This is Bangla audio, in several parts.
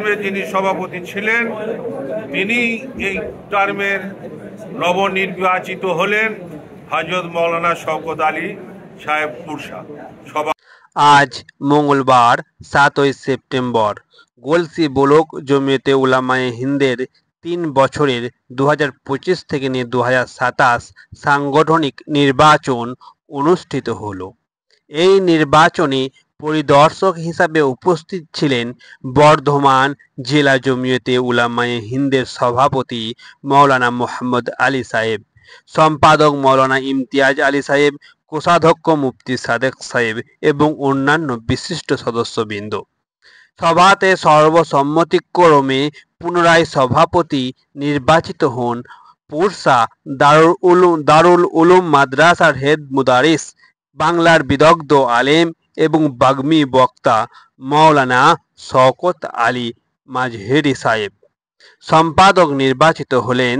টার্মে যিনি সভাপতি ছিলেন তিনি এই টার্মের নবনির্বাচিত হলেন হযরত মাওলানা শওকত আলী সাহেব পুরসা। আজ মঙ্গলবার 7ই সেপ্টেম্বর গলসি ব্লক জমিয়তে উলামায়ে হিন্দের 3 বছরের 2025 থেকে নিয়ে 2027 সাংগঠনিক নির্বাচন অনুষ্ঠিত হলো। এই নির্বাচনে পরিদর্শক হিসাবে উপস্থিত ছিলেন বর্ধমান জেলা জমিয়তে উলামায়ে হিন্দের সভাপতি মাওলানা মোহাম্মদ আলী সাহেব, সম্পাদক মাওলানা ইমতিয়াজ আলী সাহেব, কোষাধ্যক্ষ মুফতি সাদেক সাহেব এবং অন্যান্য বিশিষ্ট সদস্যবৃন্দ। সভাতে সর্বসম্মতিক্রমে পুনরায় সভাপতি নির্বাচিত হন পুরসা দারুল উলুম মাদ্রাসার হেড মুদারিস, বাংলার বিদগ্ধ আলেম এবং বাগ্মী বক্তা মাওলানা শওকত আলী মাজহেরি সাহেব। সম্পাদক নির্বাচিত হলেন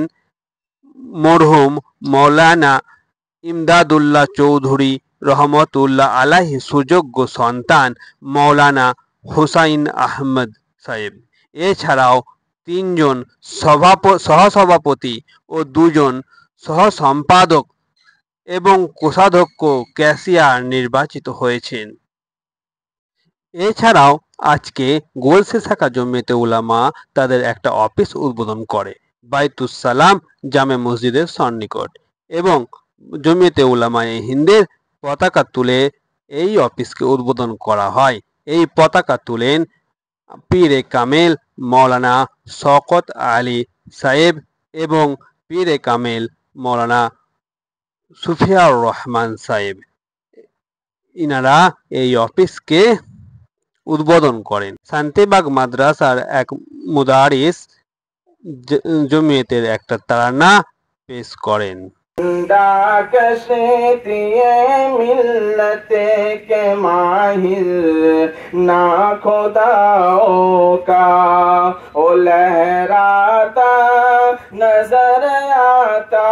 মরহুম মাওলানা ইমদাদুল্লাহ চৌধুরী রহমতুল্লাহ আলাইহি সুযোগ্য সন্তান মাওলানা হুসাইন আহমদ সাহেব। এছাড়াও 3 জন সহসভাপতি ও 2 জন সহসম্পাদক এবং কোষাধ্যক্ষ ক্যাশিয়ার নির্বাচিত হয়েছেন। এছাড়াও আজকে গলসি শাখা জমিয়তে উলামা তাদের একটা অফিস উদ্বোধন করে বাইতুস সালাম জামে মসজিদের সন্নিকট, এবং জমিয়তে উলামায়ে হিন্দের পতাকা তুলে এই অফিসকে উদ্বোধন করা হয়। এই পতাকা তুলেন পীরে কামেল মাওলানা শওকত আলী সাহেব এবং পীরে কামেল মাওলানা সুফিয়ার রহমান সাহেব। ইনারা এই অফিসকে উদ্বোধন করেন। শান্তিবাগ মাদ্রাসার এক মুদারিস জমিয়তের একটা তারানা পেশ করেন। मिलते के माहिर ना खुदाओं का ओ लहराता नजर आता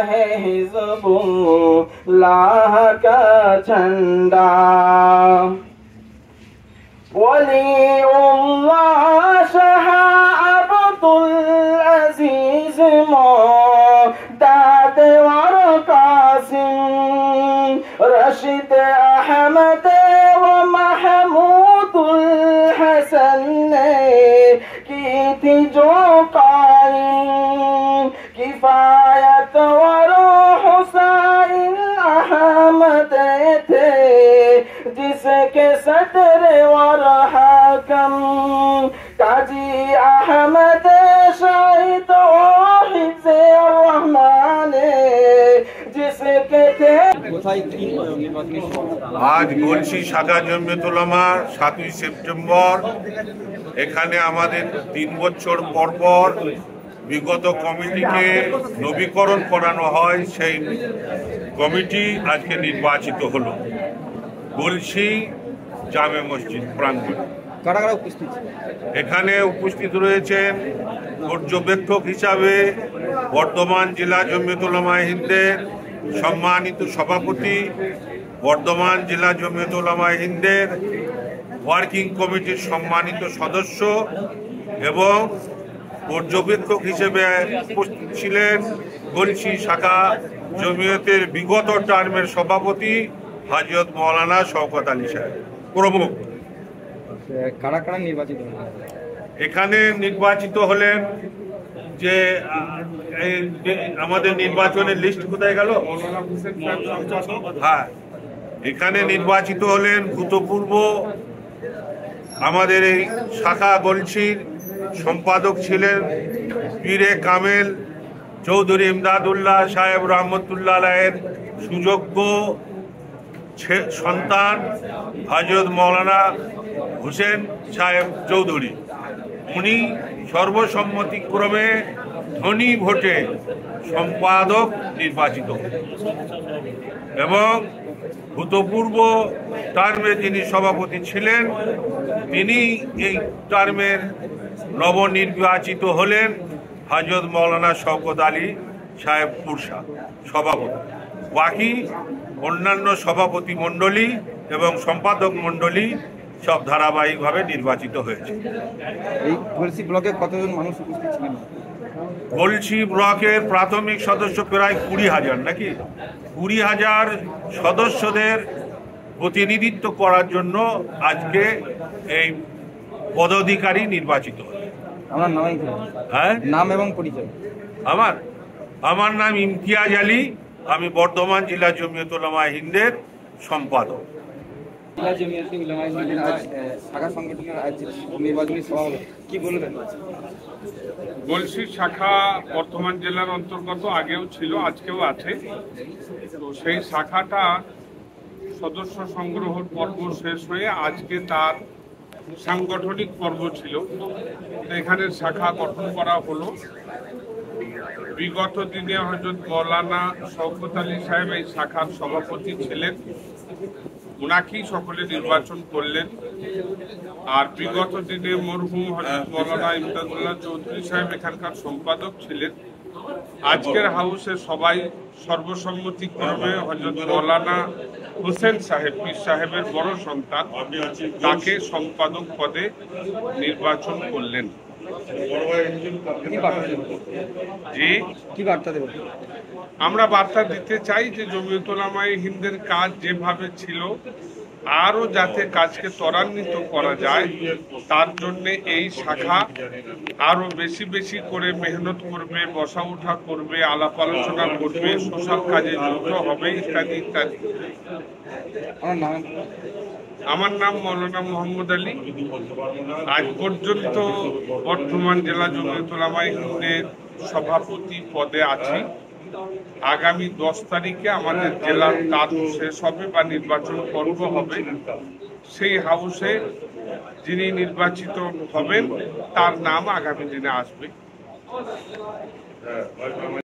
है हिज़्बुल्लाह का झंडा। वलीउल्लाह शाह अब्दुल अजीज दाद वर कासिम रशीद अहमद व महमूदुल हसन ने की थी जो कायम किफायत वर हुसैन अहमद थे जिसके सदर वर हाकम काजी अहमद शाहिद আজ গলসি শাখা জমিয়ত উলামার 7ই সেপ্টেম্বর এখানে আমাদের 3 বছর পর পর বিগত কমিটিকে নবীকরণ করানো হয়, সেই কমিটি আজকে নির্বাচিত হলো গলসি জামে মসজিদ প্রাঙ্গণে। এখানে উপস্থিত রয়েছেন পর্যবেক্ষক হিসাবে বর্ধমান জেলা জমিয়ত উলামায়ে হিন্দের সম্মানিত সভাপতি, বর্ধমান জেলা জমিয়ত উলামায়ে হিন্দের ওয়ার্কিং কমিটির সম্মানিত সদস্য, এবং পর্যবেক্ষক হিসেবে উপস্থিত ছিলেন গলসি শাখা জমিয়তের বিগত টার্মের সভাপতি হযরত মাওলানা শওকত আলী সাহেব প্রমুখ। কারা কারা নির্বাচিত হলেন? এখানে নির্বাচিত হলেন যে আমাদের নির্বাচনের লিস্ট কোথায় গেল? হ্যাঁ, এখানে নির্বাচিত হলেন ভূতপূর্ব আমাদের এই শাখা গলসির সম্পাদক ছিলেন পীরে কামেল চৌধুরী ইমদাদুল্লাহ সাহেব রহমতুল্লাহ আলাইহির সুযোগ্য সন্তান হযরত মাওলানা হুসেন সাহেব চৌধুরী। উনি সর্বসম্মতিক্রমে ধ্বনি ভোটে সম্পাদক নির্বাচিত, এবং ভূতপূর্ব টার্মে যিনি সভাপতি ছিলেন তিনি এই টার্মের নবনির্বাচিত হলেন হযরত মাওলানা শওকত আলী সাহেব পুরসা সভাপতি। বাকি অন্যান্য সভাপতি মণ্ডলী এবং সম্পাদক মণ্ডলী সব ধারাবাহিকভাবে নির্বাচিত হয়েছে। এই গলসি ব্লকে কতজন মানুষ উপস্থিত ছিলেন? গলসি ব্লকের প্রাথমিক সদস্য প্রায় 20,000, নাকি 20,000 সদস্যদের প্রতিনিধিত্ব করার জন্য আজকে এই পদাধিকারী নির্বাচিত হল। আমার নাম হ্যাঁ, নাম এবং পরিচয়। আমার নাম ইমতিয়াজ আলী, আমি বর্ধমান জেলা জমিয়ত উলামায়ে হিন্দের সম্পাদক। জেলা জমিয়ত উলামায়ে হিন্দের আজ শাখা সংগঠনের আজ নির্বাচনী সভা হলো, কি বলবেন? গলসি শাখা বর্ধমান জেলার অন্তর্গত আগেও ছিল, আজকেও আছে। তো সেই শাখাটা সদস্য সংগ্রহ পর্ব শেষ হয়ে আজকে তার সাংগঠনিক পর্ব ছিল। এখানে শাখা গঠন করা হলো। বিগত দিনে হযরত মাওলানা শওকত আলী সাহেব এই শাখার সভাপতি ছিলেন, উনাকেই সকলে নির্বাচন করলেন। আর বিগত দিনে মরহুম হযরত মাওলানা ইমদাদুল্লাহ চৌধুরী সাহেব এখানকার সম্পাদক ছিলেন। আজকের হাউসে সবাই সর্বসম্মতিক্রমে হযরত মাওলানা হোসেন সাহেব পীর সাহেবের বড় সন্তান তাকে সম্পাদক পদে নির্বাচন করলেন। কি বার্তা দেবেন? আমরা বার্তা দিতে চাই যে জমিয়ত উলামায়ে হিন্দের কাজ যেভাবে ছিল আরো যাতে কাজকে ত্বরান্বিত করা যায়, তার জন্য এই শাখা আরো বেশি বেশি করে মেহনত করবে, বসা উঠা করবে, আলাপ আলোচনা করবে, সোশ্যাল কাজে যুক্ত হবে, ইত্যাদি ইত্যাদি। আমার নাম মাওলানা মোহাম্মদ আলী। আজ পর্যন্ত বর্ধমান জেলা জমিয়ত উলামায়ে হিন্দের সভাপতি পদে আছি। আগামী 10 তারিখে আমাদের জেলার কাজ শেষ হবে বা নির্বাচন পর্ব হবে। সেই হাউসে যিনি নির্বাচিত হবেন তার নাম আগামী দিনে আসবে।